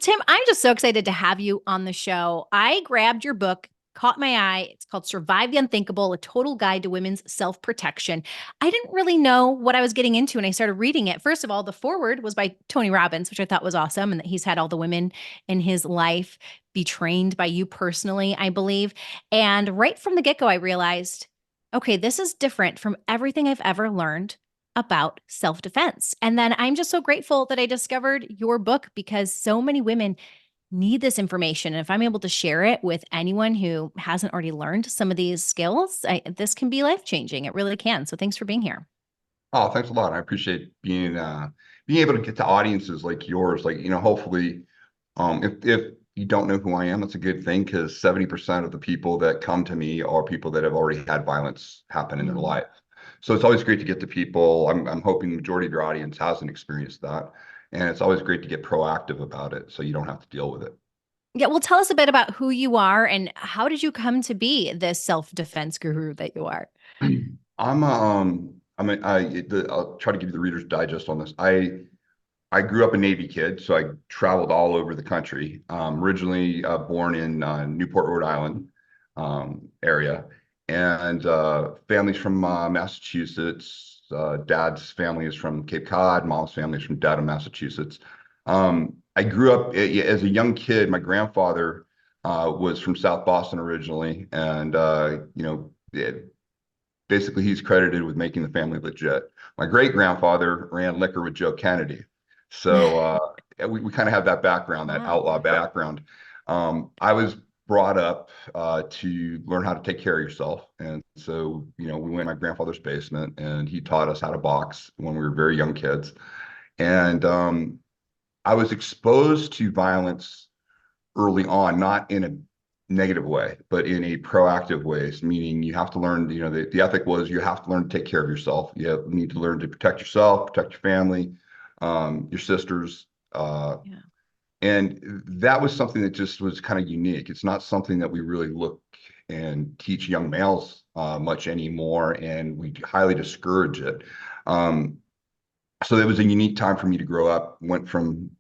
Tim, I'm just so excited to have you on the show. I grabbed your book, caught my eye. It's called Survive the Unthinkable, a total guide to women's self-protection. I didn't really know what I was getting into when I started reading it. First of all, the foreword was by Tony Robbins, which I thought was awesome, and that he's had all the women in his life be trained by you personally, I believe. And right from the get-go, I realized, okay, this is different from everything I've ever learned about self defense. And then I'm just so grateful that I discovered your book because so many women need this information. And if I'm able to share it with anyone who hasn't already learned some of these skills, this can be life changing. It really can. So thanks for being here. Oh, thanks a lot. I appreciate being able to get to audiences like yours. Like, hopefully, if you don't know who I am, that's a good thing because 70% of the people that come to me are people that have already had violence happen in their Mm. life. So it's always great to get to people. I'm hoping the majority of your audience hasn't experienced that. And it's always great to get proactive about it so you don't have to deal with it. Yeah, well, tell us a bit about who you are and how did you come to be this self defense guru that you are? I'll try to give you the Reader's Digest on this. I grew up a Navy kid, so I traveled all over the country. Originally born in Newport, Rhode Island area, and families from Massachusetts. Dad's family is from Cape Cod. Mom's family is from Dedham, Massachusetts. I grew up as a young kid. My grandfather was from South Boston originally, and basically he's credited with making the family legit. My great grandfather ran liquor with Joe Kennedy. So we kind of have that background, that Wow. outlaw background. I was brought up to learn how to take care of yourself. And so, we went in my grandfather's basement and he taught us how to box when we were very young kids. And I was exposed to violence early on, not in a negative way, but in a proactive way, meaning you have to learn, the ethic was you have to learn to take care of yourself. You need to learn to protect yourself, protect your family, your sisters. Yeah. And that was something that just was kind of unique. It's not something that we really look and teach young males much anymore, and we highly discourage it. So it was a unique time for me to grow up. Went from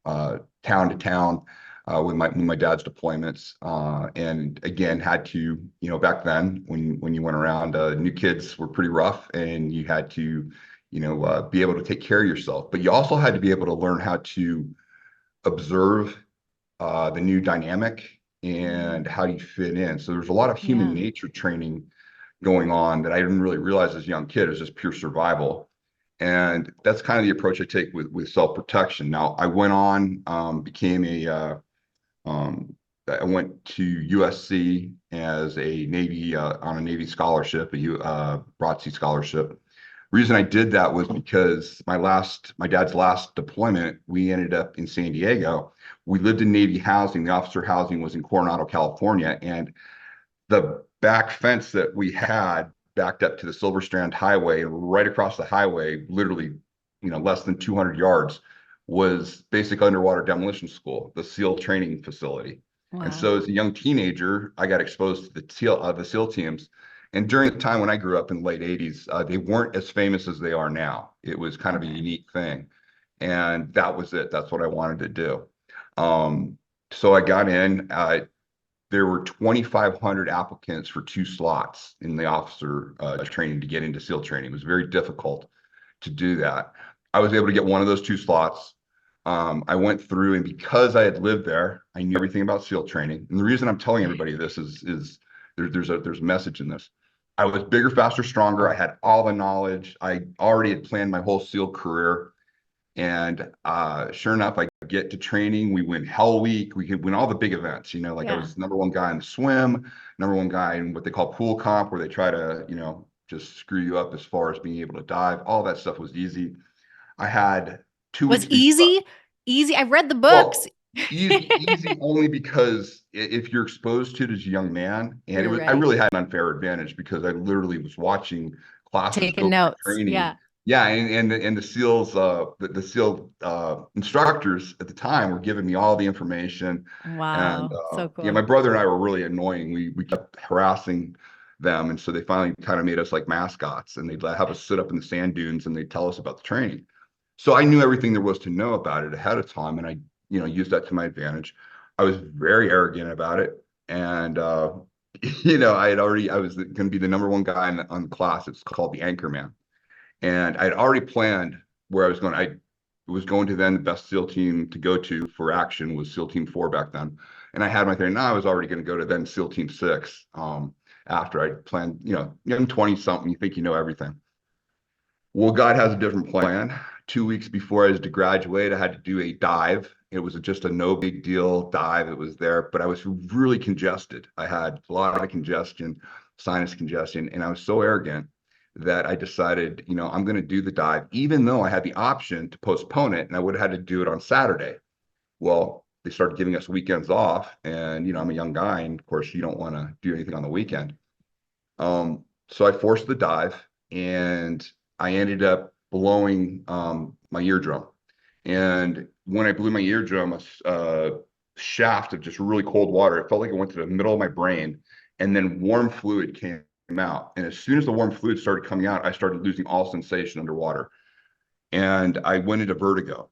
town to town with my dad's deployments, and again had to, back then when you went around, new kids were pretty rough, and you had to, be able to take care of yourself. But you also had to be able to learn how to observe the new dynamic and Mm. how you fit in. So there's a lot of human Yeah. nature training going on that I didn't really realize as a young kid. It was just pure survival. And that's kind of the approach I take with self-protection. Now, I went on, um, I went to USC as a Navy on a Navy scholarship, a ROTC scholarship. Reason I did that was because my dad's last deployment, we ended up in San Diego. We lived in Navy housing. The officer housing was in Coronado, California, and the back fence that we had backed up to the Silver Strand Highway, and right across the highway, literally, less than 200 yards, was basic underwater demolition school, the SEAL training facility. And Wow. so, as a young teenager, I got exposed to the SEAL teams. And during the time when I grew up in the late 80s, they weren't as famous as they are now. It was kind of a Okay. unique thing. And that was it. That's what I wanted to do. So I got in. There were 2,500 applicants for 2 slots in the officer training to get into SEAL training. It was very difficult to do that. I was able to get one of those 2 slots. I went through, and because I had lived there, I knew everything about SEAL training. And the reason I'm telling everybody this is there's a message in this. I was bigger, faster, stronger. I had all the knowledge. I already had planned my whole SEAL career. And sure enough, I get to training. We win Hell Week. We could win all the big events. Like I Yeah. was number one guy in the swim, number one guy in what they call pool comp, where they try to, just screw you up as far as being able to dive. All that stuff was easy. I had two Was weeks before. easy? Easy. I've read the books. Well, easy only because if you're exposed to it as a young man, and I Right. really had an unfair advantage because I literally was watching classes Taking go through notes. training. Yeah. Yeah, and the SEALs, the SEAL instructors at the time were giving me all the information, and Wow. So yeah, cool. my brother and I were really annoying. We kept harassing them, and so they finally kind of made us like mascots, and they'd have us sit up in the sand dunes, and they'd tell us about the training. So I knew everything there was to know about it ahead of time, and I use that to my advantage. I was very arrogant about it. And, I was going to be the number one guy on the class. It's called the anchor man. And I'd already planned where I was going. I was going to then the best SEAL team to go to for action was SEAL Team 4 back then. And I had my thing. Now I was already going to go to then SEAL Team 6 after I planned, young 20 something, you think you know everything. Well, God has a different plan. 2 weeks before I was to graduate, I had to do a dive. It was just a no big deal dive. It was there, but I was really congested. I had a lot of congestion, sinus congestion, and I was so arrogant that I decided, I'm going to do the dive, even though I had the option to postpone it, and I would have had to do it on Saturday. Well, they started giving us weekends off, and I'm a young guy, and of course, you don't want to do anything on the weekend. So I forced the dive, and I ended up blowing my eardrum. And when I blew my eardrum, a shaft of just really cold water, it felt like it went to the middle of my brain, and then warm fluid came out. And as soon as the warm fluid started coming out, I started losing all sensation underwater. And I went into vertigo.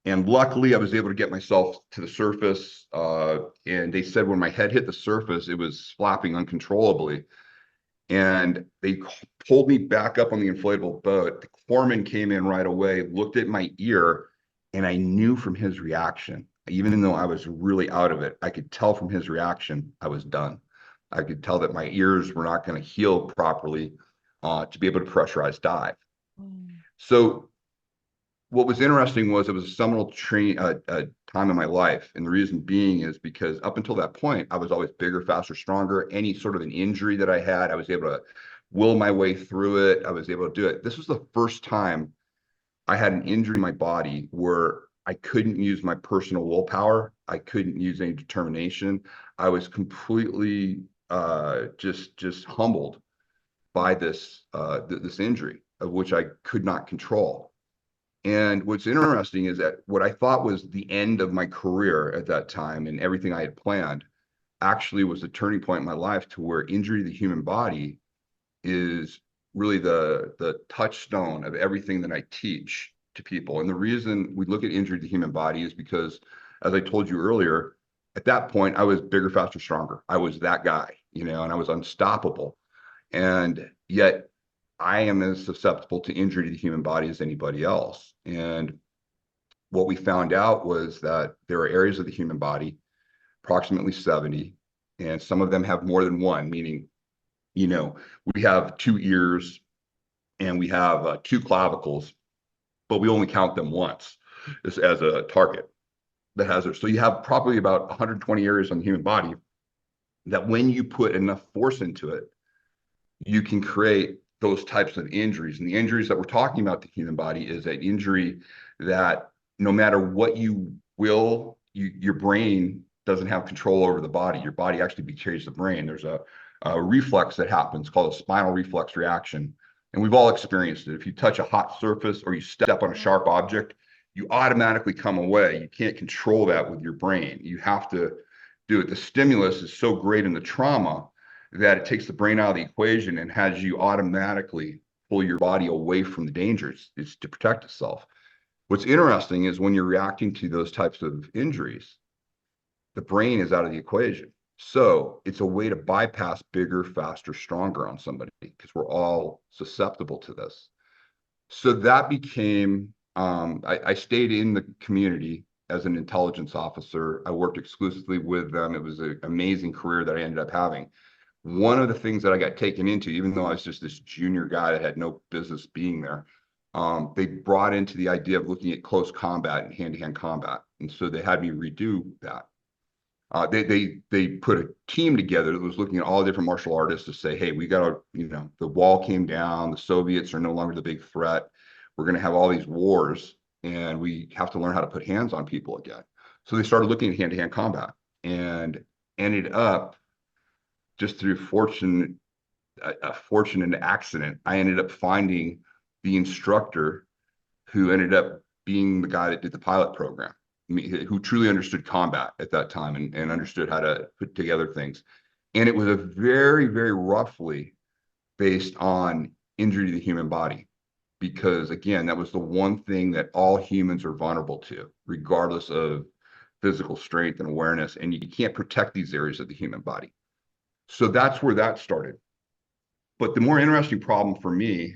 And luckily, I was able to get myself to the surface. And they said when my head hit the surface, it was flapping uncontrollably. And they pulled me back up on the inflatable boat. The corpsman came in right away, looked at my ear, and I knew from his reaction, even though I was really out of it, I could tell from his reaction I was done. I could tell that my ears were not going to heal properly to be able to pressurize dive. So what was interesting was it was a seminal time in my life. And the reason being is because up until that point, I was always bigger, faster, stronger. Any sort of an injury that I had, I was able to will my way through it. I was able to do it. This was the first time I had an injury in my body where I couldn't use my personal willpower. I couldn't use any determination. I was completely just humbled by this injury of which I could not control. And what's interesting is that what I thought was the end of my career at that time and everything I had planned actually was a turning point in my life to where injury to the human body is really the touchstone of everything that I teach to people. And the reason we look at injury to the human body is because, as I told you earlier, at that point, I was bigger, faster, stronger. I was that guy, and I was unstoppable. And yet I am as susceptible to injury to the human body as anybody else. And what we found out was that there are areas of the human body, approximately 70, and some of them have more than one, meaning, we have 2 ears and we have 2 clavicles, but we only count them once as a target that has it. So you have probably about 120 areas on the human body that when you put enough force into it, you can create those types of injuries. And the injuries that we're talking about the human body is an injury that no matter what you will, your brain doesn't have control over the body. Your body actually betrays the brain. There's a reflex that happens called a spinal reflex reaction. And we've all experienced it. If you touch a hot surface or you step on a sharp object, you automatically come away. You can't control that with your brain. You have to do it. The stimulus is so great in the trauma that it takes the brain out of the equation and has you automatically pull your body away from the dangers. It's to protect itself. What's interesting is when you're reacting to those types of injuries, the brain is out of the equation. So it's a way to bypass bigger, faster, stronger on somebody because we're all susceptible to this. So that became, I stayed in the community as an intelligence officer. I worked exclusively with them. It was an amazing career that I ended up having. One of the things that I got taken into, even though I was just this junior guy that had no business being there, they brought into the idea of looking at close combat and hand-to-hand combat. And so they had me redo that. They put a team together that was looking at all the different martial artists to say, hey, we got to, the wall came down, the Soviets are no longer the big threat. We're going to have all these wars and we have to learn how to put hands on people again. So they started looking at hand-to-hand combat and ended up just through a fortunate accident, I ended up finding the instructor who ended up being the guy that did the pilot program, who truly understood combat at that time and understood how to put together things. And it was a very, very roughly based on injury to the human body. because again, that was the one thing that all humans are vulnerable to, regardless of physical strength and awareness. And you can't protect these areas of the human body. So that's where that started. But the more interesting problem for me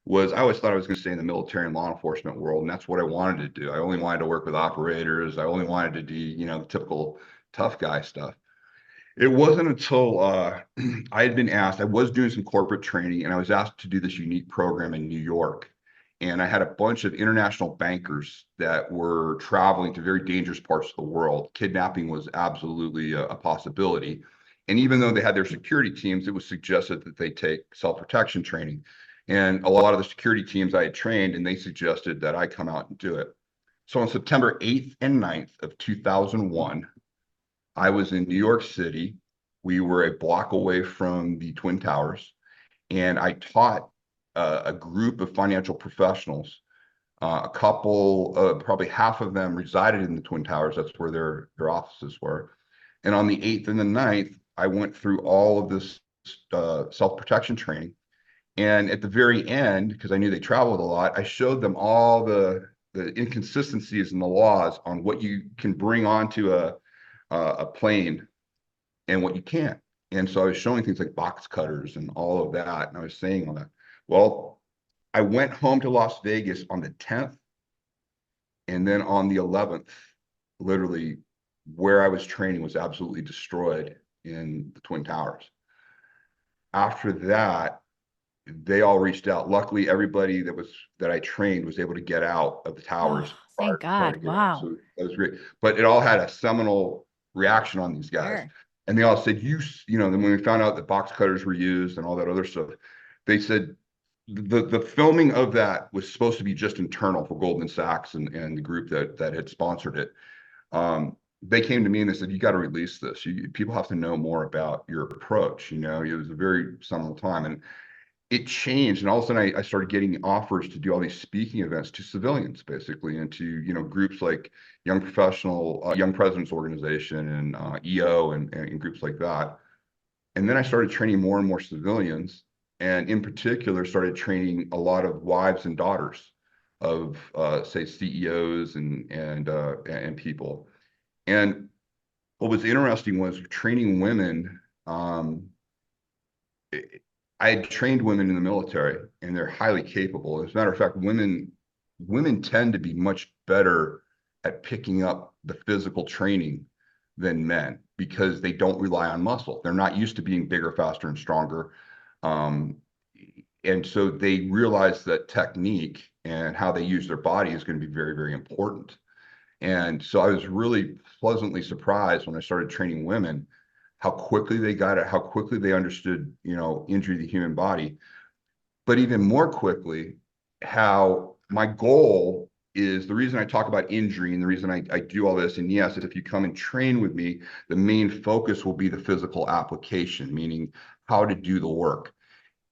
was I always thought I was going to stay in the military and law enforcement world, and that's what I wanted to do. I only wanted to work with operators. I only wanted to do, the typical tough guy stuff. It wasn't until I had been asked, I was doing some corporate training, and I was asked to do this unique program in New York. And I had a bunch of international bankers that were traveling to very dangerous parts of the world. Kidnapping was absolutely a possibility. And even though they had their security teams, it was suggested that they take self-protection training. And a lot of the security teams I had trained, and they suggested that I come out and do it. So on September 8th and 9th of 2001, I was in New York City. We were a block away from the Twin Towers, and I taught a group of financial professionals. A couple, probably half of them resided in the Twin Towers. That's where their offices were. And on the 8th and the 9th, I went through all of this self-protection training. And at the very end, because I knew they traveled a lot, I showed them all the inconsistencies in the laws on what you can bring onto a plane and what you can't. And so I was showing things like box cutters and all of that. And I was saying all that. Well, I went home to Las Vegas on the 10th. And then on the 11th, literally where I was training was absolutely destroyed in the Twin Towers. After that, they all reached out. Luckily, everybody that I trained was able to get out of the Oh, towers thank prior God. to getting out. Wow. So that was great. But it all had a seminal reaction on these guys. Sure. And they all said, then when we found out that box cutters were used and all that other stuff, they said the filming of that was supposed to be just internal for Goldman Sachs and the group that had sponsored it. They came to me and they said, you got to release this. People have to know more about your approach. It was a very seminal time. And it changed, and all of a sudden I started getting offers to do all these speaking events to civilians, basically, and to groups like Young Presidents Organization and EO and groups like that. And then I started training more and more civilians, and in particular started training a lot of wives and daughters of say CEOs and people. And what was interesting was training women. I had trained women in the military, and they're highly capable. As a matter of fact, women tend to be much better at picking up the physical training than men because they don't rely on muscle. They're not used to being bigger, faster, and stronger. Um, and so they realize that technique and how they use their body is going to be very, very important. And so I was really pleasantly surprised when I started training women how quickly they got it, how quickly they understood, injury to the human body, but even more quickly, how my goal is the reason I talk about injury and the reason I do all this. And yes, if you come and train with me, the main focus will be the physical application, meaning how to do the work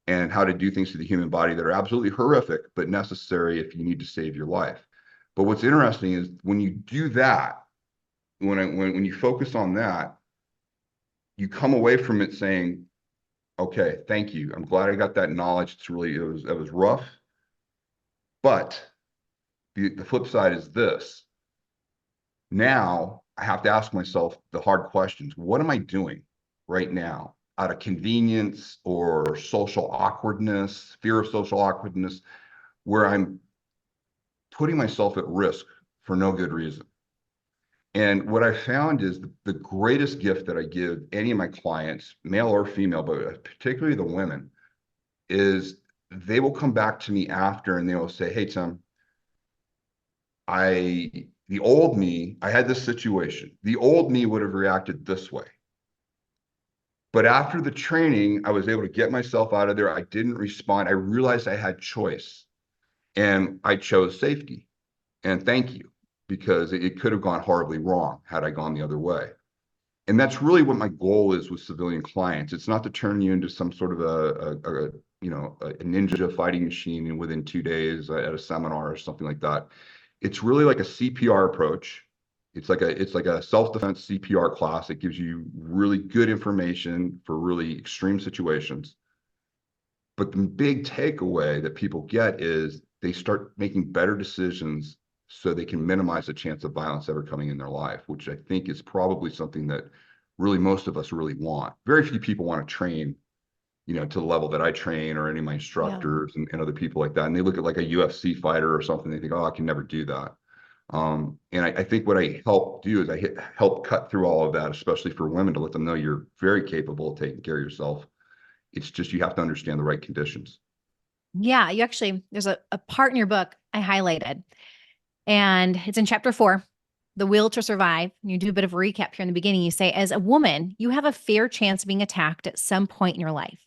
and how to do things to the human body that are absolutely horrific, but necessary if you need to save your life. But what's interesting is when you do that, when you focus on that, you come away from it saying, okay, thank you. I'm glad I got that knowledge. It was rough. But the flip side is this. Now I have to ask myself the hard questions. What am I doing right now out of convenience or social awkwardness, fear of social awkwardness, where I'm putting myself at risk for no good reason? And what I found is the greatest gift that I give any of my clients, male or female, but particularly the women, is they will come back to me after and they will say, hey, Tim, the old me, I had this situation. The old me would have reacted this way. But after the training, I was able to get myself out of there. I didn't respond. I realized I had choice and I chose safety. And thank you, because it could have gone horribly wrong had I gone the other way. And that's really what my goal is with civilian clients. It's not to turn you into some sort of a ninja fighting machine and within 2 days at a seminar or something like that. It's really like a CPR approach. It's like a self-defense CPR class. It gives you really good information for really extreme situations. But the big takeaway that people get is they start making better decisions so they can minimize the chance of violence ever coming in their life, which I think is probably something that really most of us really want. Very few people want to train, to the level that I train or any of my Yeah. instructors and other people like that. And they look at like a UFC fighter or something, they think, oh, I can never do that. And I think what I help do is help cut through all of that, especially for women, to let them know you're very capable of taking care of yourself. It's just you have to understand the right conditions. Yeah. You actually, there's a part in your book I highlighted, and it's in chapter 4, The Will to Survive. You do a bit of a recap here in the beginning. You say, as a woman, you have a fair chance of being attacked at some point in your life.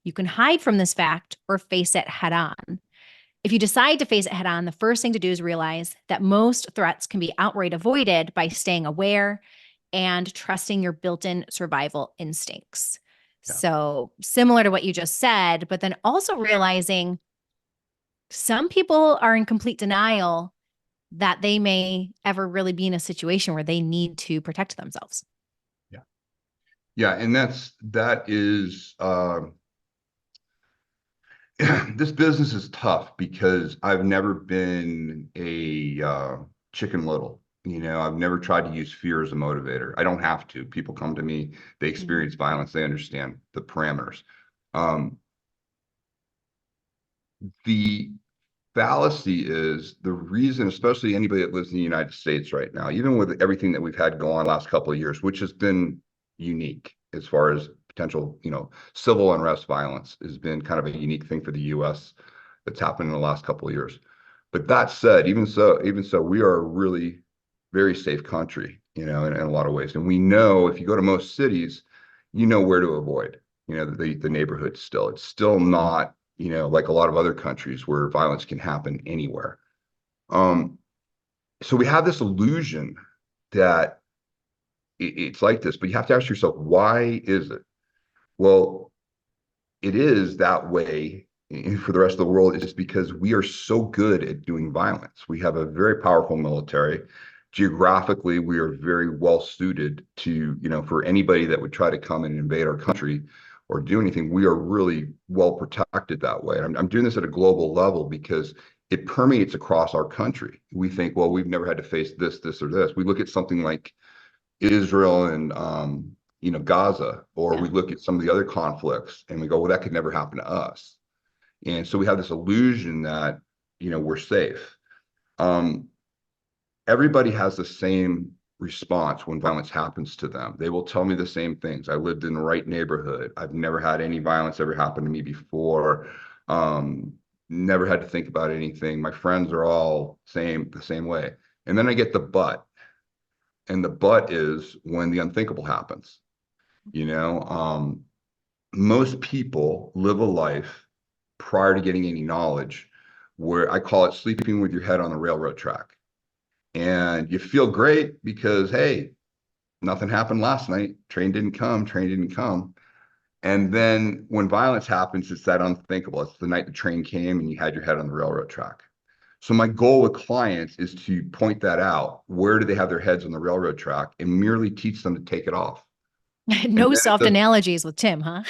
You can hide from this fact or face it head on. If you decide to face it head on, the first thing to do is realize that most threats can be outright avoided by staying aware and trusting your built in survival instincts. Yeah. So, similar to what you just said, but then also realizing some people are in complete denial that they may ever really be in a situation where they need to protect themselves. Yeah. Yeah. And that is this business is tough because I've never been a chicken little. I've never tried to use fear as a motivator. I don't have to. People come to me, they Mhm. experience violence, they understand the parameters. Um, the fallacy is the reason, especially anybody that lives in the United States right now, even with everything that we've had going on the last couple of years, which has been unique as far as potential, civil unrest violence has been kind of a unique thing for the US that's happened in the last couple of years. But that said, even so, we are a really very safe country, in a lot of ways. And we know if you go to most cities, you know where to avoid, the neighborhood still. It's still not, like a lot of other countries where violence can happen anywhere. Um, so we have this illusion that it's like this, but you have to ask yourself, why is it? Well, it is that way for the rest of the world. It's just because we are so good at doing violence. We have a very powerful military. Geographically, we are very well suited to, for anybody that would try to come and invade our country or do anything, we are really well protected that way. I'm doing this at a global level because it permeates across our country. We think, well, we've never had to face this, or this. We look at something like Israel and Gaza, or Yeah. we look at some of the other conflicts and we go, well, that could never happen to us. And so we have this illusion that we're safe. Um, Everybody has the same response when violence happens to them. They will tell me the same things. I lived in the right neighborhood. I've never had any violence ever happen to me before. Um, Never had to think about anything. My friends are all the same way. And then I get the but. And the but is when the unthinkable happens. You know, most people live a life prior to getting any knowledge where I call it sleeping with your head on the railroad track. And you feel great because, hey, nothing happened last night. Train didn't come. And then when violence happens, it's that unthinkable. It's the night the train came and you had your head on the railroad track. So my goal with clients is to point that out. Where do they have their heads on the railroad track and merely teach them to take it off. And No then it soft does, analogies with Tim, huh?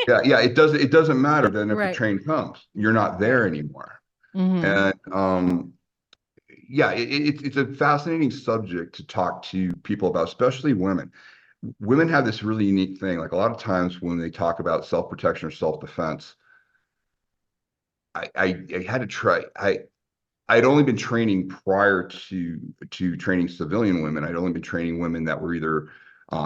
yeah, it doesn't matter then if the Right. train comes, you're not Right. there anymore. Hmm. And yeah, it's a fascinating subject to talk to people about, especially women. Women have this really unique thing. Like a lot of times when they talk about self-protection or self-defense, I had to try. I'd only been training prior to training civilian women. I'd only been training women that were either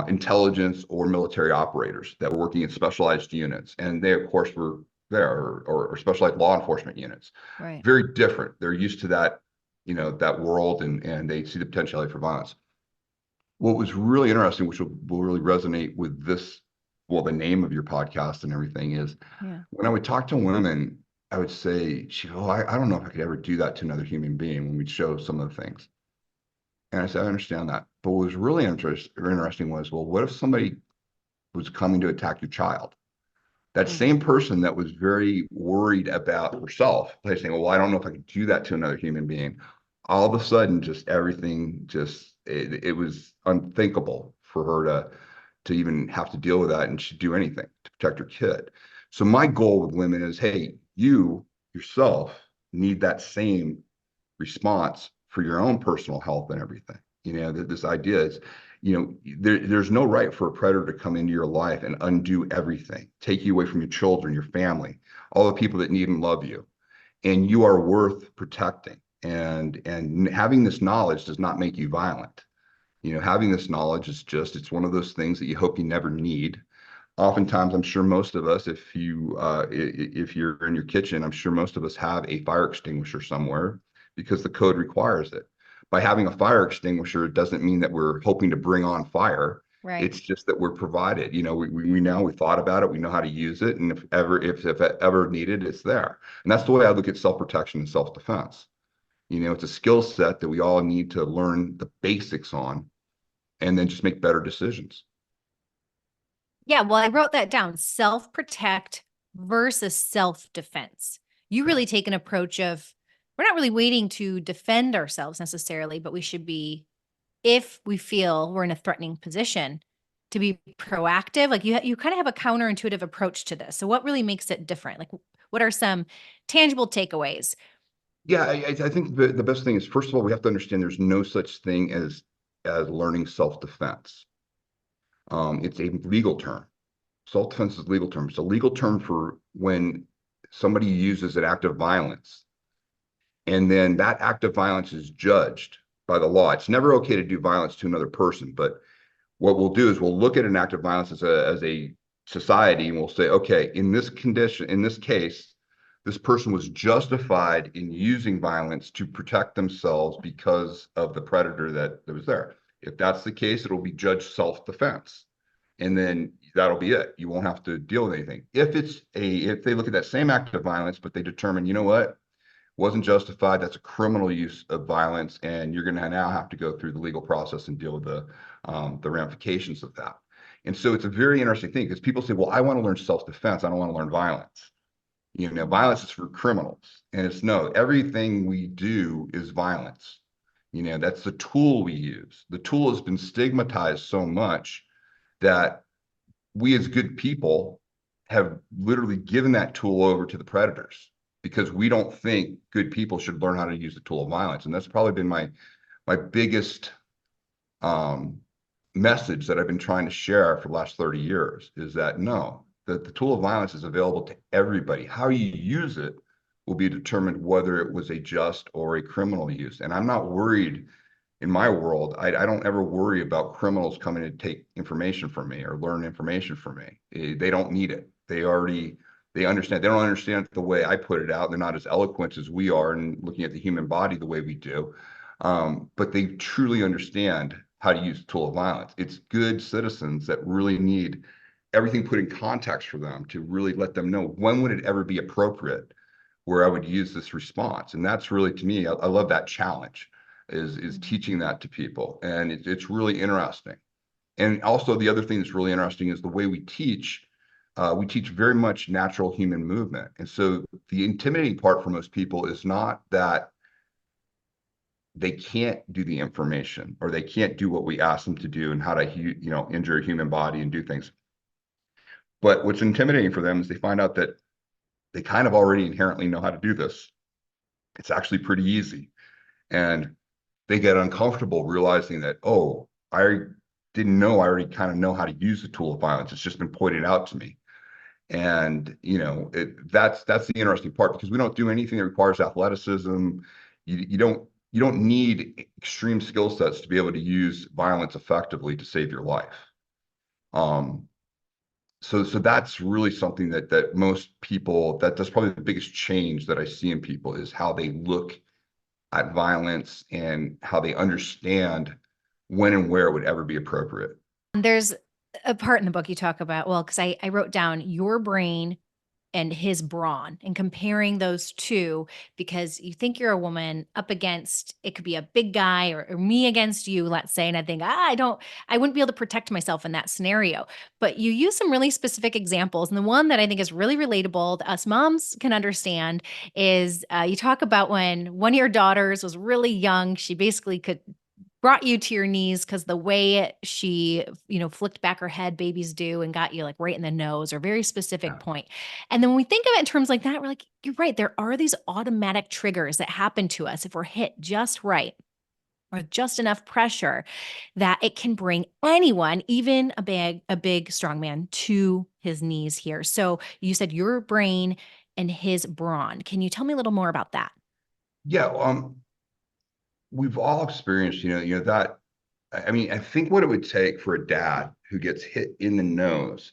intelligence or military operators that were working in specialized units, and they of course were there, or specialized law enforcement units. Right. Very different. They're used to that, that world, and they see the potentiality for violence. What was really interesting, which will really resonate with this, well, the name of your podcast and everything, is Yeah. when I would talk to women, I would say, oh, I don't know if I could ever do that to another human being when we'd show some of the things. And I said, I understand that. But what was really interesting was, well, what if somebody was coming to attack your child? That Hmm. same person that was very worried about herself, they saying, well, I don't know if I could do that to another human being. All of a sudden, just everything it was unthinkable for her to even have to deal with that, and she'd do anything to protect her kid. So my goal with women is, hey, you yourself need that same response for your own personal health and everything. This idea is, there's no right for a predator to come into your life and undo everything, take you away from your children, your family, all the people that need and love you, and you are worth protecting. And having this knowledge does not make you violent. Having this knowledge is just, it's one of those things that you hope you never need. Oftentimes, I'm sure most of us, if you're in your kitchen, I'm sure most of us have a fire extinguisher somewhere because the code requires it. By having a fire extinguisher, it doesn't mean that we're hoping to bring on fire. Right. It's just that we're provided. We thought about it, we know how to use it, and if ever needed, it's there. And that's the way I look at self-protection and self-defense. It's a skill set that we all need to learn the basics on, and then just make better decisions. Yeah, well, I wrote that down. Self-protect versus self-defense. You Yeah. really take an approach of we're not really waiting to defend ourselves necessarily, but we should be, if we feel we're in a threatening position, to be proactive. Like you kind of have a counterintuitive approach to this. So what really makes it different? Like what are some tangible takeaways? Yeah, I think the best thing is, first of all, we have to understand there's no such thing as learning self-defense. It's a legal term. Self-defense is a legal term. It's a legal term for when somebody uses an act of violence, and then that act of violence is judged by the law. It's never okay to do violence to another person, but what we'll do is we'll look at an act of violence as a society, and we'll say, okay, in this condition, in this case, this person was justified in using violence to protect themselves because of the predator that was there. If that's the case, it'll be judged self-defense, and then that'll be it. You won't have to deal with anything. If they look at that same act of violence, but they determine, you know what, wasn't justified, that's a criminal use of violence, and you're going to now have to go through the legal process and deal with the ramifications of that. And so it's a very interesting thing, because people say, well, I want to learn self-defense, I don't want to learn violence. Violence is for criminals, and it's no, everything we do is violence. That's the tool we use. The tool has been stigmatized so much that we as good people have literally given that tool over to the predators, because we don't think good people should learn how to use the tool of violence. And that's probably been my biggest message that I've been trying to share for the last 30 years, is that no, that the tool of violence is available to everybody. How you use it will be determined whether it was a just or a criminal use. And I'm not worried. In my world, I don't ever worry about criminals coming to take information from me or learn information from me. They don't need it. They understand. They don't understand it the way I put it out. They're not as eloquent as we are in looking at the human body the way we do. But they truly understand how to use the tool of violence. It's good citizens that really need everything put in context for them, to really let them know, when would it ever be appropriate where I would use this response. And that's really, to me, I love that challenge, is teaching that to people. And it's really interesting. And also the other thing that's really interesting is the way we teach. We teach very much natural human movement. And so the intimidating part for most people is not that they can't do the information, or they can't do what we ask them to do, and how to injure a human body and do things. But what's intimidating for them is they find out that they kind of already inherently know how to do this. It's actually pretty easy. And they get uncomfortable realizing that, oh, I didn't know, I already kind of know how to use the tool of violence. It's just been pointed out to me. And that's the interesting part, because we don't do anything that requires athleticism. You don't need extreme skill sets to be able to use violence effectively to save your life. So that's really something that most people, that's probably the biggest change that I see in people, is how they look at violence and how they understand when and where it would ever be appropriate. There's a part in the book you talk about, well, because I wrote down your brain and his brawn and comparing those two, because you think you're a woman up against, it could be a big guy, or me against you, let's say. And I think, I wouldn't be able to protect myself in that scenario. But you use some really specific examples. And the one that I think is really relatable that us moms can understand is you talk about when one of your daughters was really young, she basically could brought you to your knees because the way she, flicked back her head, babies do, and got you like right in the nose or very specific Yeah. point. And then when we think of it in terms like that, we're like, you're right. There are these automatic triggers that happen to us if we're hit just right or just enough pressure that it can bring anyone, even a big strong man, to his knees here. So you said your brain and his brawn. Can you tell me a little more about that? Yeah, we've all experienced, that. I mean, I think what it would take for a dad who gets hit in the nose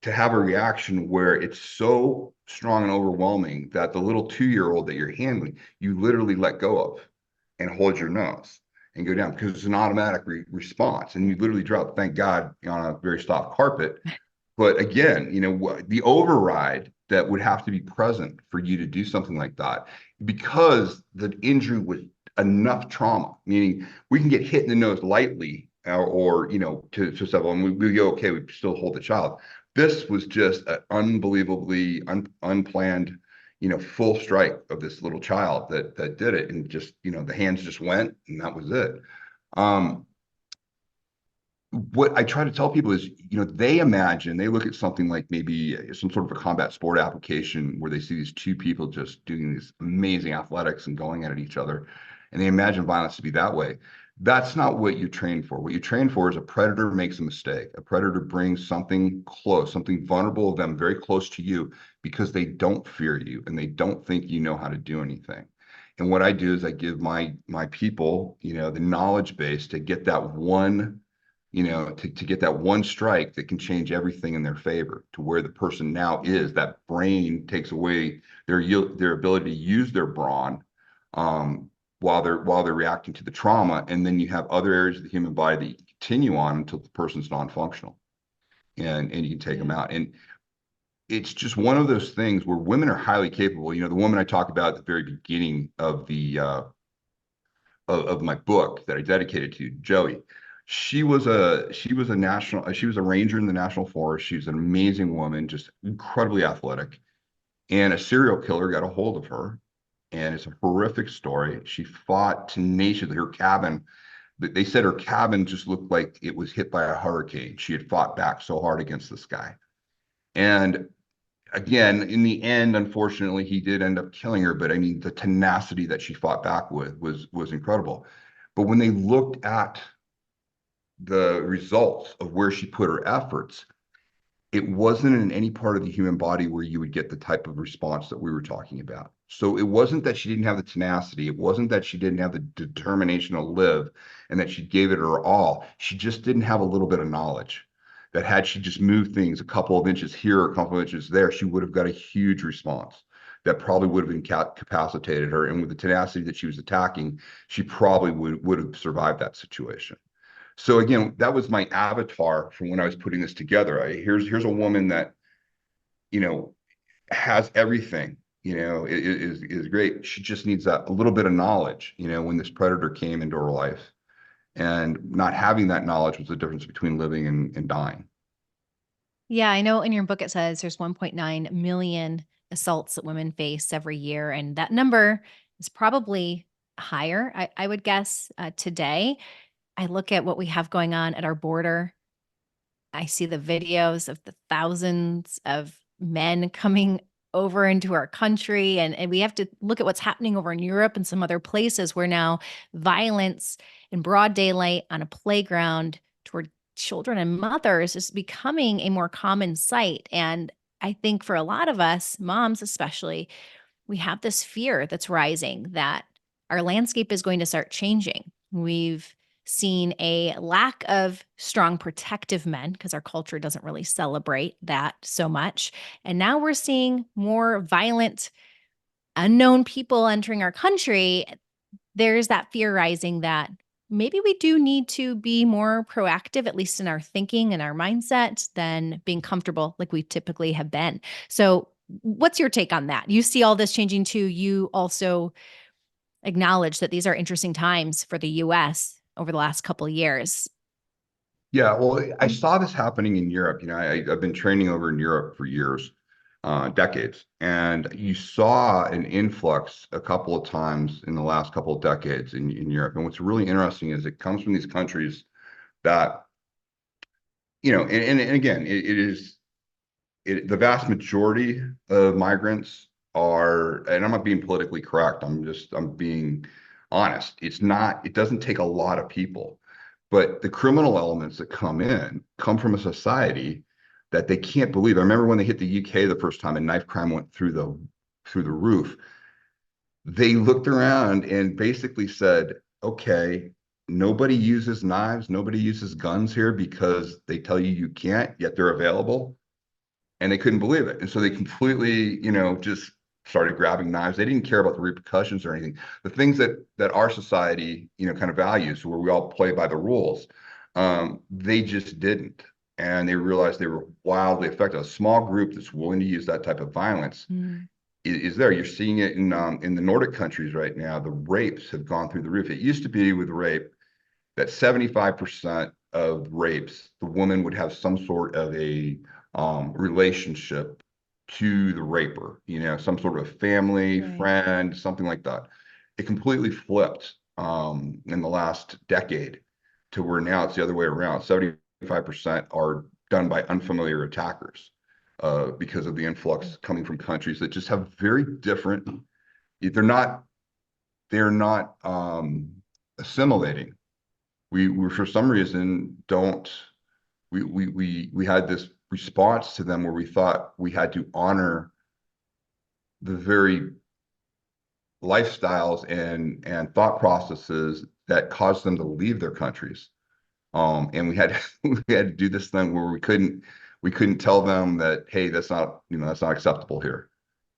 to have a reaction where it's so strong and overwhelming that the little 2-year-old that you're handling, you literally let go of and hold your nose and go down because it's an automatic response. And you literally drop, thank God, on a very soft carpet. But again, the override that would have to be present for you to do something like that, because the injury was enough trauma, meaning we can get hit in the nose lightly to several, and we go, okay, we still hold the child. This was just an unbelievably unplanned, full strike of this little child that did it. And just, the hands just went and that was it. Um, what I try to tell people is, they look at something like maybe some sort of a combat sport application where they see these two people just doing these amazing athletics and going at each other, and they imagine violence to be that way. That's not what you train for. What you train for is a predator makes a mistake. A predator brings something close, something vulnerable of them very close to you because they don't fear you and they don't think you know how to do anything. And what I do is I give my people, the knowledge base to get that one to get that one strike that can change everything in their favor to where the person now is. That brain takes away their ability to use their brawn while they're reacting to the trauma, and then you have other areas of the human body that you can continue on until the person's non-functional, and you can take them Yeah. out. And it's just one of those things where women are highly capable. The woman I talk about at the very beginning of the of my book that I dedicated to Joey. She was a ranger in the national forest. She's an amazing woman, just incredibly athletic. And a serial killer got a hold of her, and it's a horrific story. She fought tenaciously. Her cabin, they said her cabin just looked like it was hit by a hurricane. She had fought back so hard against this guy. And again, in the end, unfortunately, he did end up killing her. But I mean, the tenacity that she fought back with was incredible. But when they looked at the results of where she put her efforts, it wasn't in any part of the human body where you would get the type of response that we were talking about. So it wasn't that she didn't have the tenacity. It wasn't that she didn't have the determination to live and that she gave it her all. She just didn't have a little bit of knowledge that had she just moved things a couple of inches here, a couple of inches there, she would have got a huge response that probably would have incapacitated her. And with the tenacity that she was attacking, she probably would have survived that situation. So again, that was my avatar from when I was putting this together. Here's a woman that, you know, has everything, is great. She just needs that a little bit of knowledge, when this predator came into her life. And not having that knowledge was the difference between living and dying. Yeah, I know in your book it says there's 1.9 million assaults that women face every year, and that number is probably higher, I would guess, today. I look at what we have going on at our border. I see the videos of the thousands of men coming over into our country, and we have to look at what's happening over in Europe and some other places where now violence in broad daylight on a playground toward children and mothers is becoming a more common sight. And I think for a lot of us, moms especially, we have this fear that's rising that our landscape is going to start changing. We've seen a lack of strong protective men because our culture doesn't really celebrate that so much. And now we're seeing more violent, unknown people entering our country. There's that fear rising that maybe we do need to be more proactive, at least in our thinking and our mindset, than being comfortable like we typically have been. So, what's your take on that? You see all this changing too. You also acknowledge that these are interesting times for the US over the last couple of years. Yeah, well, I saw this happening in Europe. I've been training over in Europe for years. decades. And you saw an influx a couple of times in the last couple of decades in Europe. And what's really interesting is it comes from these countries that, and again, it is the vast majority of migrants are, and I'm not being politically correct, I'm being honest. It doesn't take a lot of people, but the criminal elements that come from a society that they can't believe. I remember when they hit the UK the first time and knife crime went through the roof. They looked around and basically said, okay, nobody uses knives, nobody uses guns here because they tell you you can't, yet they're available, and they couldn't believe it. And so they completely, just started grabbing knives. They didn't care about the repercussions or anything. The things that our society, kind of values, where we all play by the rules, they just didn't. And they realized they were wildly affected. A small group that's willing to use that type of violence Mm. is there. You're seeing it in the Nordic countries right now. The rapes have gone through the roof. It used to be with rape that 75% of rapes, the woman would have some sort of a relationship to the raper, some sort of family, Right. friend, something like that. It completely flipped in the last decade to where now it's the other way around. 75% are done by unfamiliar attackers because of the influx coming from countries that just have very different, they're not, assimilating. We for some reason don't we had this response to them where we thought we had to honor the very lifestyles and thought processes that caused them to leave their countries. And we had we had to do this thing where we couldn't tell them that, hey, that's not acceptable here.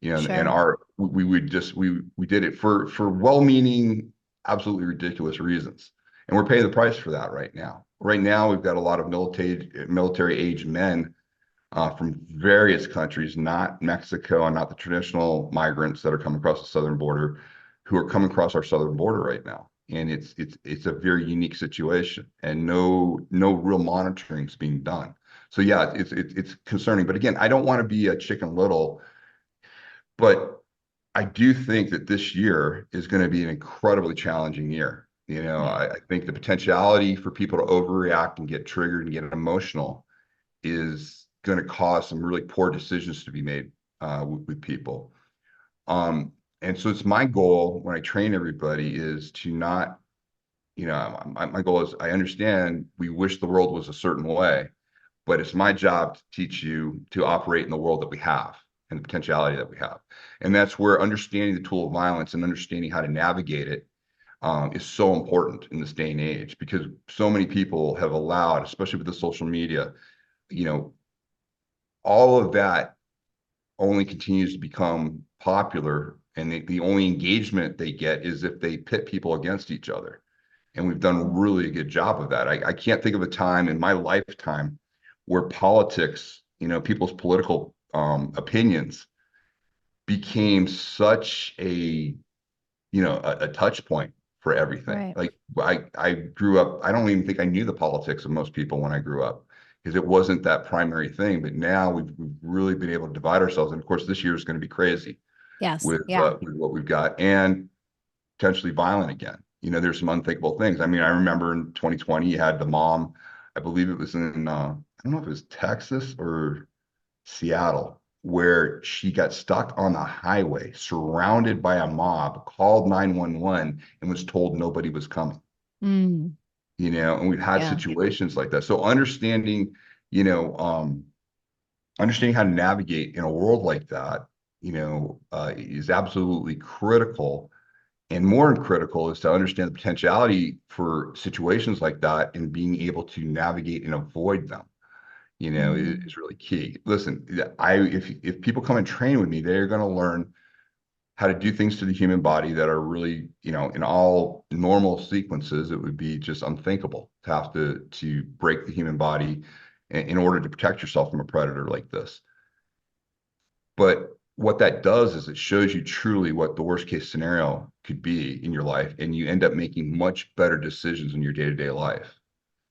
And Sure. we would just we did it for well-meaning, absolutely ridiculous reasons. And we're paying the price for that right now. Right now, we've got a lot of military age men from various countries, not Mexico and not the traditional migrants that are coming across the southern border, who are coming across our southern border right now. And it's a very unique situation, and no real monitoring is being done. So yeah, it's concerning. But again, I don't want to be a Chicken Little, but I do think that this year is going to be an incredibly challenging year. Yeah. I think the potentiality for people to overreact and get triggered and get emotional is going to cause some really poor decisions to be made with people. And so it's my goal when I train everybody is to not, my goal is, I understand we wish the world was a certain way, but it's my job to teach you to operate in the world that we have and the potentiality that we have. And that's where understanding the tool of violence and understanding how to navigate it is so important in this day and age, because so many people have allowed, especially with the social media, you know, all of that only continues to become popular, and the only engagement they get is if they pit people against each other. And we've done really a good job of that. I can't think of a time in my lifetime where politics, people's political opinions became such a touch point for everything. Right. Like I grew up, I don't even think I knew the politics of most people when I grew up, because it wasn't that primary thing. But now we've really been able to divide ourselves. And of course, this year is going to be crazy Yes. Yeah. with what we've got, and potentially violent again. There's some unthinkable things. I mean, I remember in 2020, you had the mom, I believe it was in, I don't know if it was Texas or Seattle, where she got stuck on the highway, surrounded by a mob, called 911 and was told nobody was coming. Mm. And we've had Yeah. situations like that. So you know, um, understanding how to navigate in a world like that, is absolutely critical. And more critical is to understand the potentiality for situations like that and being able to navigate and avoid them, Mm. is really key. Listen, if people come and train with me, they're going to learn how to do things to the human body that are really, in all normal sequences, it would be just unthinkable to have to break the human body in order to protect yourself from a predator like this. But what that does is it shows you truly what the worst case scenario could be in your life, and you end up making much better decisions in your day-to-day life.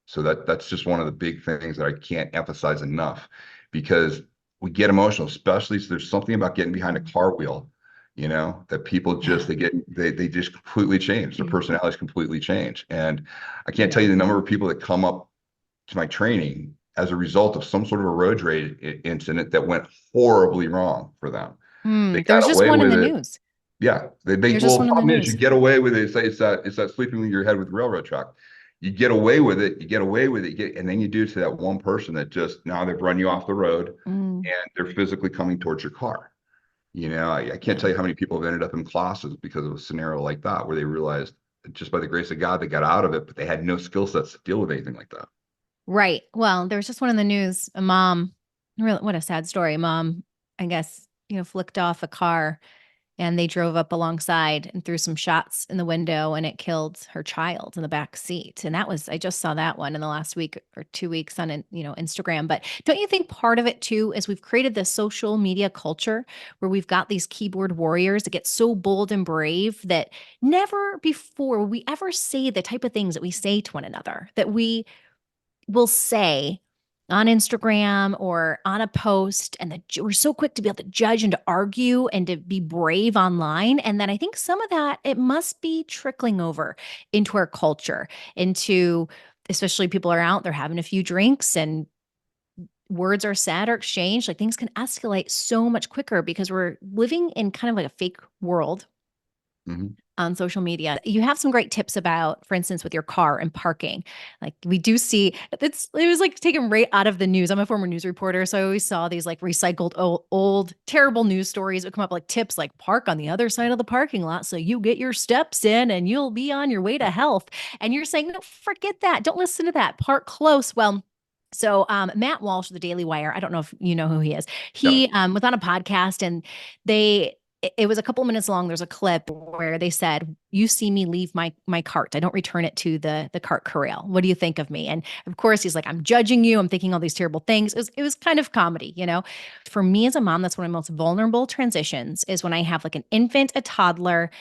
So that's just one of the big things that I can't emphasize enough, because we get emotional, especially if there's something about getting behind a car wheel, that people just, Yeah. they just completely change. Their personalities completely change. And I can't tell Yeah. you the number of people that come up to my training as a result of some sort of a road rage incident that went horribly wrong for them. They There's got just away one in with the it. news. Yeah, There's well, just the one in the problem is you news. get away with it. It's that sleeping with your head with the railroad track. You get away with it. You get away with it. And then you do it to that one person that just now they've run you off the road Mm, and they're physically coming towards your car. I can't tell yeah. you how many people have ended up in classes because of a scenario like that, where they realized just by the grace of God they got out of it, but they had no skill sets to deal with anything like that. Right. Well, there was just one in the news. A mom, really, what a sad story. Mom, I guess, flicked off a car and they drove up alongside and threw some shots in the window and it killed her child in the back seat. And I just saw that one in the last week or 2 weeks on, Instagram. But don't you think part of it too is we've created this social media culture where we've got these keyboard warriors that get so bold and brave that never before will we ever say the type of things that we say to one another that we will say on Instagram or on a post, and we're so quick to be able to judge and to argue and to be brave online. And then I think some of that it must be trickling over into our culture, into especially people are out, they're having a few drinks and words are said or exchanged. Like things can escalate so much quicker because we're living in kind of like a fake world Mm-hmm. on social media. You have some great tips about, for instance, with your car and parking. Like we do see it was like taken right out of the news. I'm a former news reporter, so I always saw these like recycled old terrible news stories that come up like tips like park on the other side of the parking lot so you get your steps in and you'll be on your way to health. And you're saying, no, forget that. Don't listen to that. Park close. Well, so Matt Walsh of the Daily Wire, I don't know if you know who he is. Yeah. He was on a podcast and they it was a couple minutes long. There's a clip where they said, "You see me leave my cart. I don't return it to the cart corral. What do you think of me?" And of course, he's like, "I'm judging you. I'm thinking all these terrible things." It was kind of comedy, you know. For me as a mom, that's one of my most vulnerable transitions is when I have like an infant, a toddler,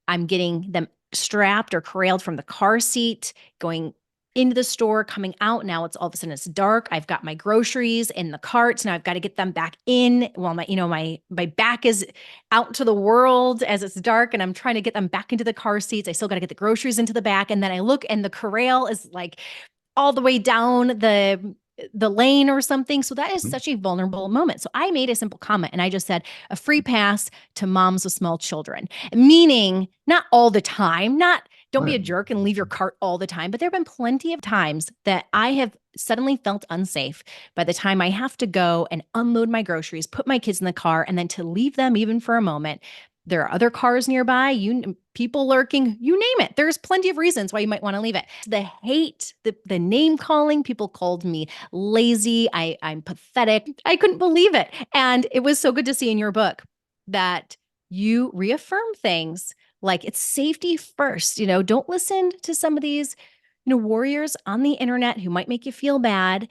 I'm getting them strapped or corralled from the car seat, going into the store, coming out. Now it's all of a sudden it's dark. I've got my groceries in the carts. Now I've got to get them back in while my back is out to the world as it's dark and I'm trying to get them back into the car seats. I still got to get the groceries into the back. And then I look and the corral is like all the way down the lane or something. So that is Mhm. such a vulnerable moment. So I made a simple comment and I just said a free pass to moms with small children, meaning not all the time, not don't be Right. a jerk and leave your cart all the time. But there have been plenty of times that I have suddenly felt unsafe by the time I have to go and unload my groceries, put my kids in the car, and then to leave them even for a moment. There are other cars nearby, people lurking, you name it. There's plenty of reasons why you might want to leave it. The hate, the name calling, people called me lazy. I'm pathetic. I couldn't believe it. And it was so good to see in your book that you reaffirm things like it's safety first. Don't listen to some of these, warriors on the internet who might make you feel bad.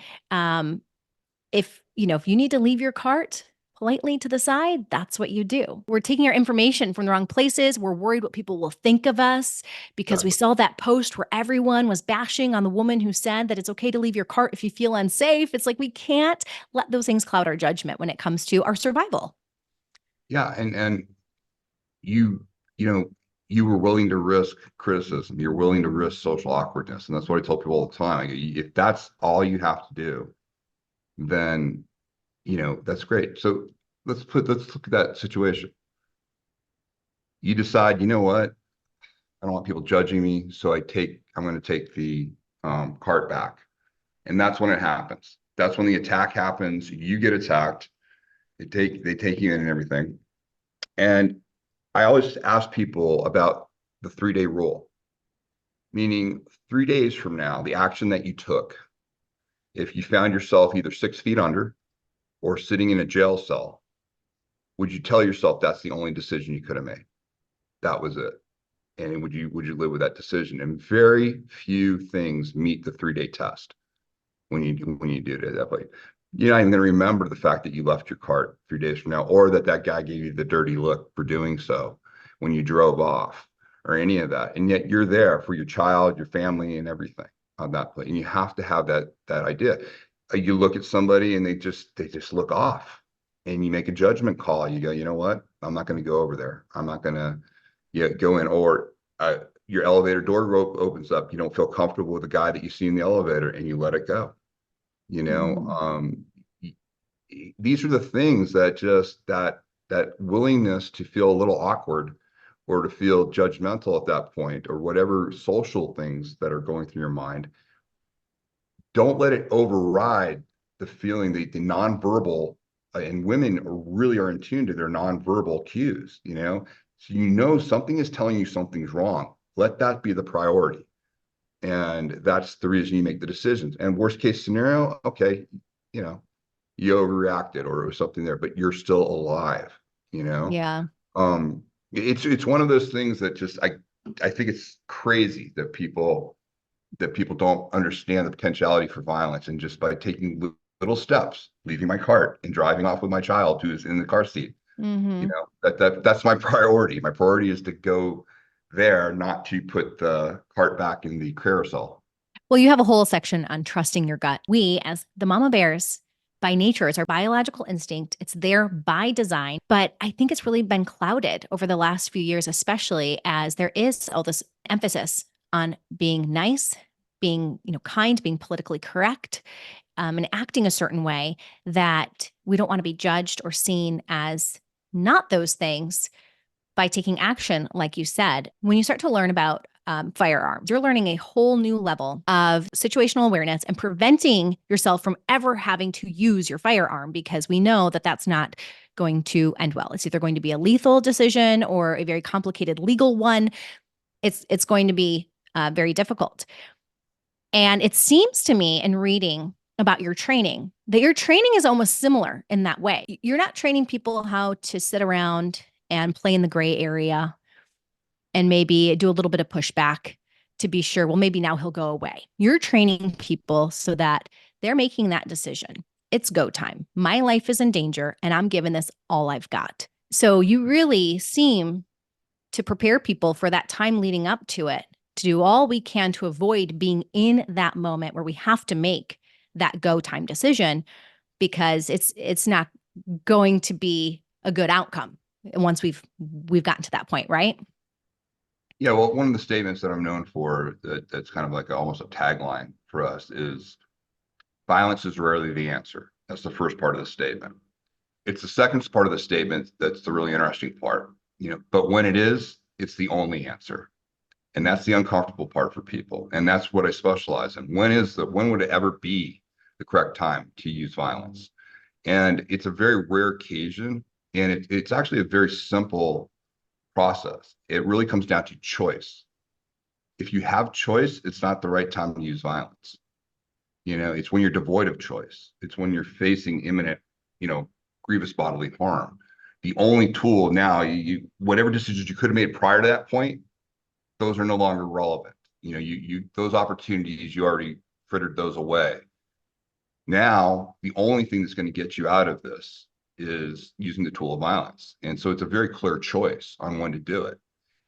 If you need to leave your cart politely to the side, that's what you do. We're taking our information from the wrong places. We're worried what people will think of us because we Exactly. saw that post where everyone was bashing on the woman who said that it's okay to leave your cart if you feel unsafe. It's like we can't let those things cloud our judgment when it comes to our survival. Yeah. And you, you know, you were willing to risk criticism. You're willing to risk social awkwardness. And that's what I tell people all the time. If that's all you have to do, then, that's great. So let's look at that situation. You decide, you know what? I don't want people judging me. So I'm going to take the cart back. And that's when it happens. That's when the attack happens. You get attacked. They take you in and everything. And I always ask people about the 3-day rule, meaning 3 days from now, the action that you took, if you found yourself either 6 feet under or sitting in a jail cell, would you tell yourself that's the only decision you could have made? That was it. And would you live with that decision? And very few things meet the 3-day test when you do it that way. You're not even going to remember the fact that you left your cart 3 days from now, or that guy gave you the dirty look for doing so when you drove off, or any of that. And yet you're there for your child, your family, and everything on that place. And you have to have that idea. You look at somebody and they just look off. and you make a judgment call. You go, you know what? I'm not going to go over there. I'm not going to go in. Or your elevator door opens up. You don't feel comfortable with the guy that you see in the elevator, and you let it go. You know, Mhm. these are the things that just that willingness to feel a little awkward or to feel judgmental at that point, or whatever social things that are going through your mind, don't let it override the feeling, the nonverbal, and women really are in tune to their nonverbal cues, so something is telling you something's wrong. Let that be the priority. And that's the reason you make the decisions. And worst case scenario, okay, you know, you overreacted or it was something there, but you're still alive, you know? Yeah. Um, it's one of those things that just I think it's crazy that people don't understand the potentiality for violence. And just by taking little steps, leaving my cart and driving off with my child who is in the car seat, Hmm. that's my priority. My priority is to go there, not to put the cart back in the carousel. Well, you have a whole section on trusting your gut. We, as the mama bears, by nature, it's our biological instinct. It's there by design. But I think it's really been clouded over the last few years, especially as there is all this emphasis on being nice, being, kind, being politically correct, and acting a certain way that we don't want to be judged or seen as not those things by taking action, like you said. When you start to learn about firearms, you're learning a whole new level of situational awareness and preventing yourself from ever having to use your firearm, because we know that that's not going to end well. It's either going to be a lethal decision or a very complicated legal one. It's going to be very difficult. And it seems to me in reading about your training that your training is almost similar in that way. You're not training people how to sit around and play in the gray area and maybe do a little bit of pushback to be sure, well, maybe now he'll go away. You're training people so that they're making that decision. It's go time. My life is in danger and I'm giving this all I've got. So you really seem to prepare people for that time leading up to it, to do all we can to avoid being in that moment where we have to make that go time decision, because it's not going to be a good outcome once we've gotten to that point, right? Yeah, well, one of the statements that I'm known for that's kind of like almost a tagline for us is violence is rarely the answer. That's the first part of the statement. It's the second part of the statement that's the really interesting part, but when it is, it's the only answer. And that's the uncomfortable part for people. And that's what I specialize in. When would it ever be the correct time to use violence? And it's a very rare occasion. And it's actually a very simple process. It really comes down to choice. If you have choice, it's not the right time to use violence. It's when you're devoid of choice. It's when you're facing imminent, grievous bodily harm. The only tool now, whatever decisions you could have made prior to that point, those are no longer relevant. Those opportunities, you already frittered those away. Now, the only thing that's going to get you out of this is using the tool of violence. And so it's a very clear choice on when to do it.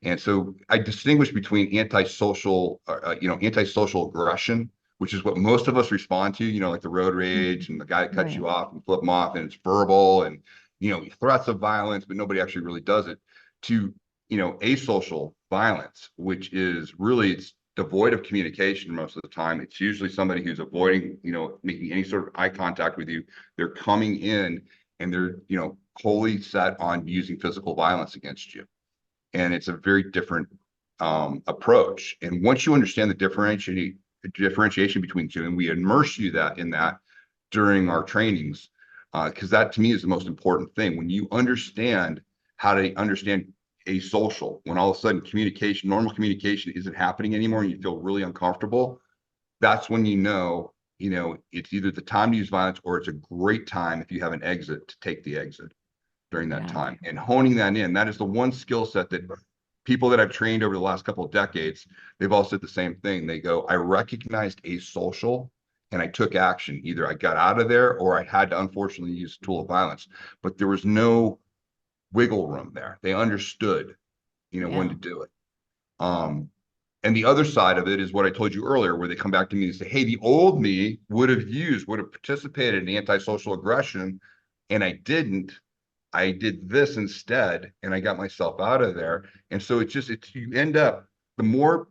And so I distinguish between antisocial aggression, which is what most of us respond to, like the road rage and the guy that cuts Right. you off and flip them off, and it's verbal and, threats of violence, but nobody actually really does it, to, asocial violence, which is really, it's devoid of communication most of the time. It's usually somebody who's avoiding, making any sort of eye contact with you. They're coming in and they're, wholly set on using physical violence against you. And it's a very different approach. And once you understand the differentiation between the two, and we immerse you in that during our trainings, because that to me is the most important thing. When you understand how to understand asocial, when all of a sudden normal communication isn't happening anymore and you feel really uncomfortable, that's when it's either the time to use violence or it's a great time, if you have an exit, to take the exit during that Yeah. time. And honing that is the one skill set that people that I've trained over the last couple of decades, they've all said the same thing. They go, I recognized asocial and I took action. Either I got out of there or I had to unfortunately use a tool of violence, but there was no wiggle room there. They understood, when Yeah. to do it. Um, and the other side of it is what I told you earlier, where they come back to me and say, hey, the old me would have participated in antisocial aggression and I didn't. I did this instead, and I got myself out of there. And so it's you end up the more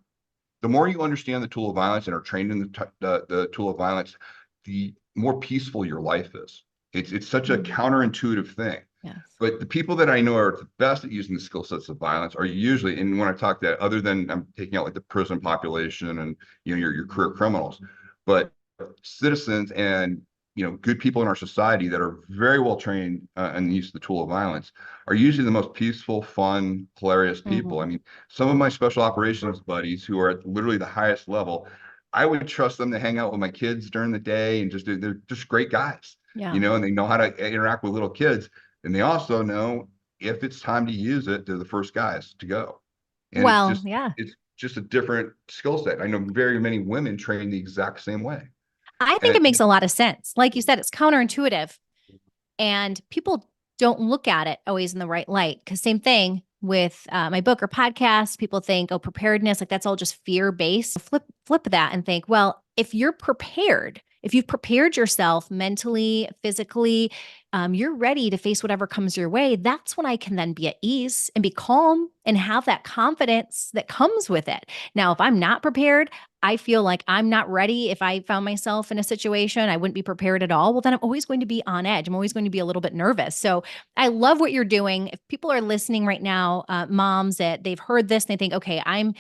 you understand the tool of violence and are trained in the tool of violence, the more peaceful your life is. It's such a counterintuitive thing. Yes. But the people that I know are the best at using the skill sets of violence are usually, and when I talk that, other than I'm taking out like the prison population and your career criminals, but citizens and good people in our society that are very well trained in the use of the tool of violence are usually the most peaceful, fun, hilarious people. I Mhm. mean, some of my special operations buddies who are at literally the highest level, I would trust them to hang out with my kids during the day and they're just great guys, Yeah. and they know how to interact with little kids. And they also know if it's time to use it, they're the first guys to go. And Well, yeah. it's just a different skill set. I know very many women train the exact same way. I think it And makes a lot of sense. Like you said, it's counterintuitive and people don't look at it always in the right light. Because same thing with my book or podcast, people think, oh, preparedness, like that's all just fear based. Flip that and think, well, if you're prepared, if you've prepared yourself mentally, physically, you're ready to face whatever comes your way. That's when I can then be at ease and be calm and have that confidence that comes with it. Now, if I'm not prepared, I feel like I'm not ready. If I found myself in a situation, I wouldn't be prepared at all. Well, then I'm always going to be on edge. I'm always going to be a little bit nervous. So I love what you're doing. If people are listening right now, moms that they've heard this and they think, okay, I'm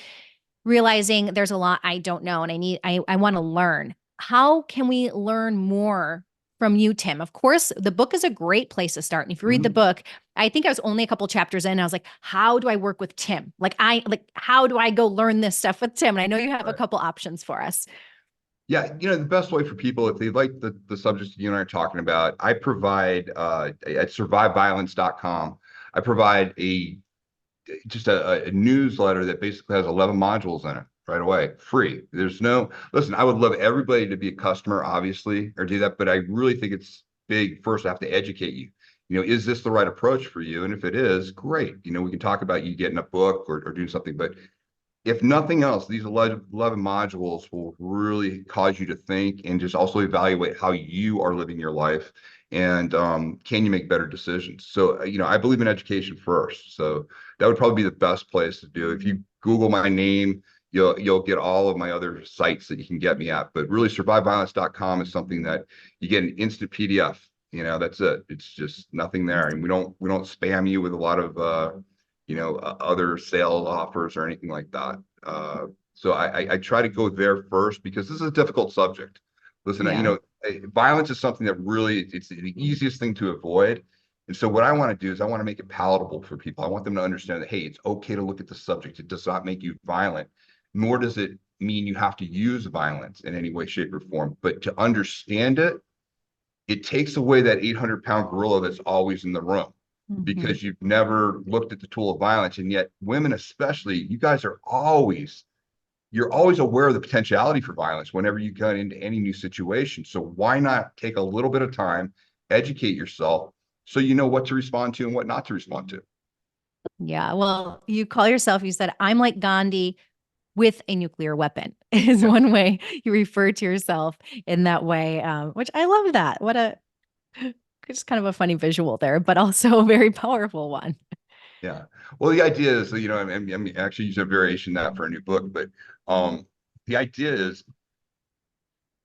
realizing there's a lot I don't know and I want to learn. How can we learn more from you, Tim? Of course, the book is a great place to start. And if you read the mhm, book, I think I was only a couple chapters in. I was like, how do I work with Tim? How do I go learn this stuff with Tim? And I know you have a right. couple options for us. Yeah, the best way for people, if they like the subjects you and I are talking about, I provide at surviveviolence.com, I provide a newsletter that basically has 11 modules in it right away, free. There's no, listen, I would love everybody to be a customer, obviously, or do that, but I really think it's big. First, I have to educate you. Is this the right approach for you? And if it is, great. We can talk about you getting a book or doing something, but if nothing else, these 11 modules will really cause you to think and just also evaluate how you are living your life and can you make better decisions. So I believe in education first, so that would probably be the best place to do. If you Google my name, you'll get all of my other sites that you can get me at, but really surviveviolence.com is something that you get an instant PDF. That's it. It's just nothing there, and we don't spam you with a lot of other sales offers or anything like that. So I try to go there first because this is a difficult subject. Listen, Yeah. violence is something that really it's the easiest thing to avoid. And so what I want to do is I want to make it palatable for people. I want them to understand that, hey, it's okay to look at the subject. It does not make you violent, nor does it mean you have to use violence in any way, shape, or form. But to understand it, it takes away that 800-pound gorilla that's always in the room Mhm. because you've never looked at the tool of violence. And yet women, especially, you guys you're always aware of the potentiality for violence whenever you get into any new situation. So why not take a little bit of time, educate yourself so you know what to respond to and what not to respond to. Yeah. Well, you call yourself, you said, I'm like Gandhi with a nuclear weapon is Yeah. one way you refer to yourself in that way, which I love that. What a just kind of a funny visual there, but also a very powerful one. Yeah. Well, the idea is, I'm actually using a variation of that for a new book, but the idea is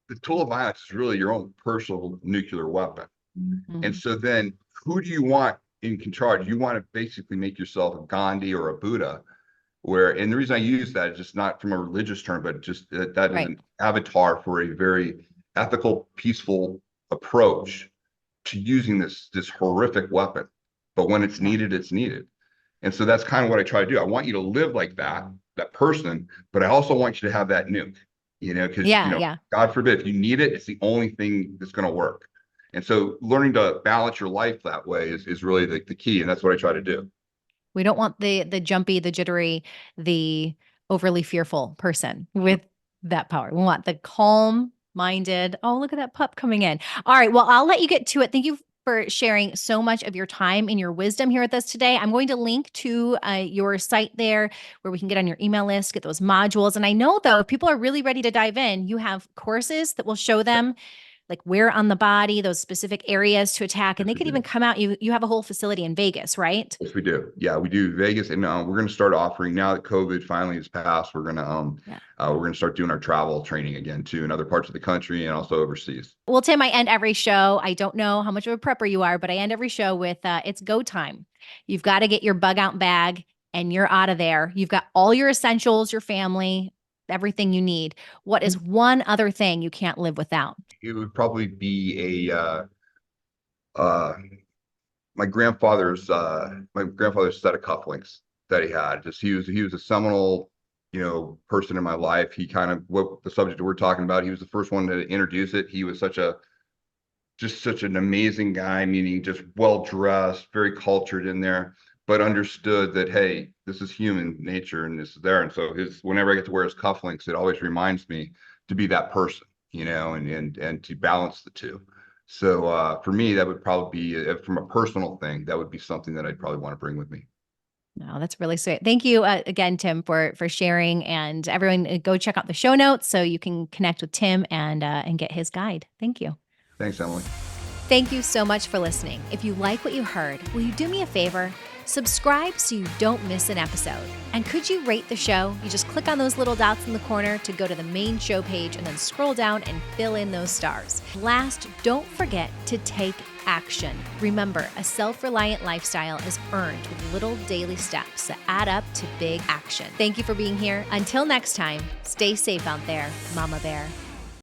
the tool of violence is really your own personal nuclear weapon. And Mhm. so then who do you want in control? You want to basically make yourself a Gandhi or a Buddha, and the reason I use that is just not from a religious term, but just that is Right. an avatar for a very ethical, peaceful approach to using this horrific weapon. But when it's Yeah. needed, it's needed. And so that's kind of what I try to do. I want you to live like that person, but I also want you to have that nuke, because, Yeah. Yeah. God forbid, if you need it, it's the only thing that's going to work. And so learning to balance your life that way is really the key. And that's what I try to do. We don't want the jumpy, the jittery, the overly fearful person with that power. We want the calm minded. Oh, look at that pup coming in. All right. Well, I'll let you get to it. Thank you for sharing so much of your time and your wisdom here with us today. I'm going to link to your site there where we can get on your email list, get those modules. And I know, though, if people are really ready to dive in, you have courses that will show them like where on the body, those specific areas to attack. And Yes, they we could even do. come out. You have a whole facility in Vegas, right? Yes, we do. Yeah, we do Vegas, and we're going to start offering now that COVID finally has passed. Yeah. We're going to start doing our travel training again too in other parts of the country and also overseas. Well, Tim, I end every show. I don't know how much of a prepper you are, but I end every show with it's go time. You've got to get your bug out bag and you're out of there. You've got all your essentials, your family, everything you need. What is one other thing you can't live without? It would probably be a uh, my grandfather's set of cufflinks that he had. Just he was a seminal, person in my life. He kind of what the subject we're talking about. He was the first one to introduce it. He was such an amazing guy, meaning just well dressed, very cultured in there, but understood that hey, this is human nature and this is there. And so whenever I get to wear his cufflinks, it always reminds me to be that person, and to balance the two. So for me, that would probably be from a personal thing. That would be something that I'd probably want to bring with me. No, that's really sweet. Thank you again, Tim, for sharing. And everyone, go check out the show notes so you can connect with Tim and get his guide. Thank you. Thanks, Emily. Thank you so much for listening. If you like what you heard, will you do me a favor? Subscribe so you don't miss an episode. And could you rate the show? You just click on those little dots in the corner to go to the main show page and then scroll down and fill in those stars. Last, don't forget to take action. Remember, a self-reliant lifestyle is earned with little daily steps that add up to big action. Thank you for being here. Until next time, stay safe out there, Mama Bear.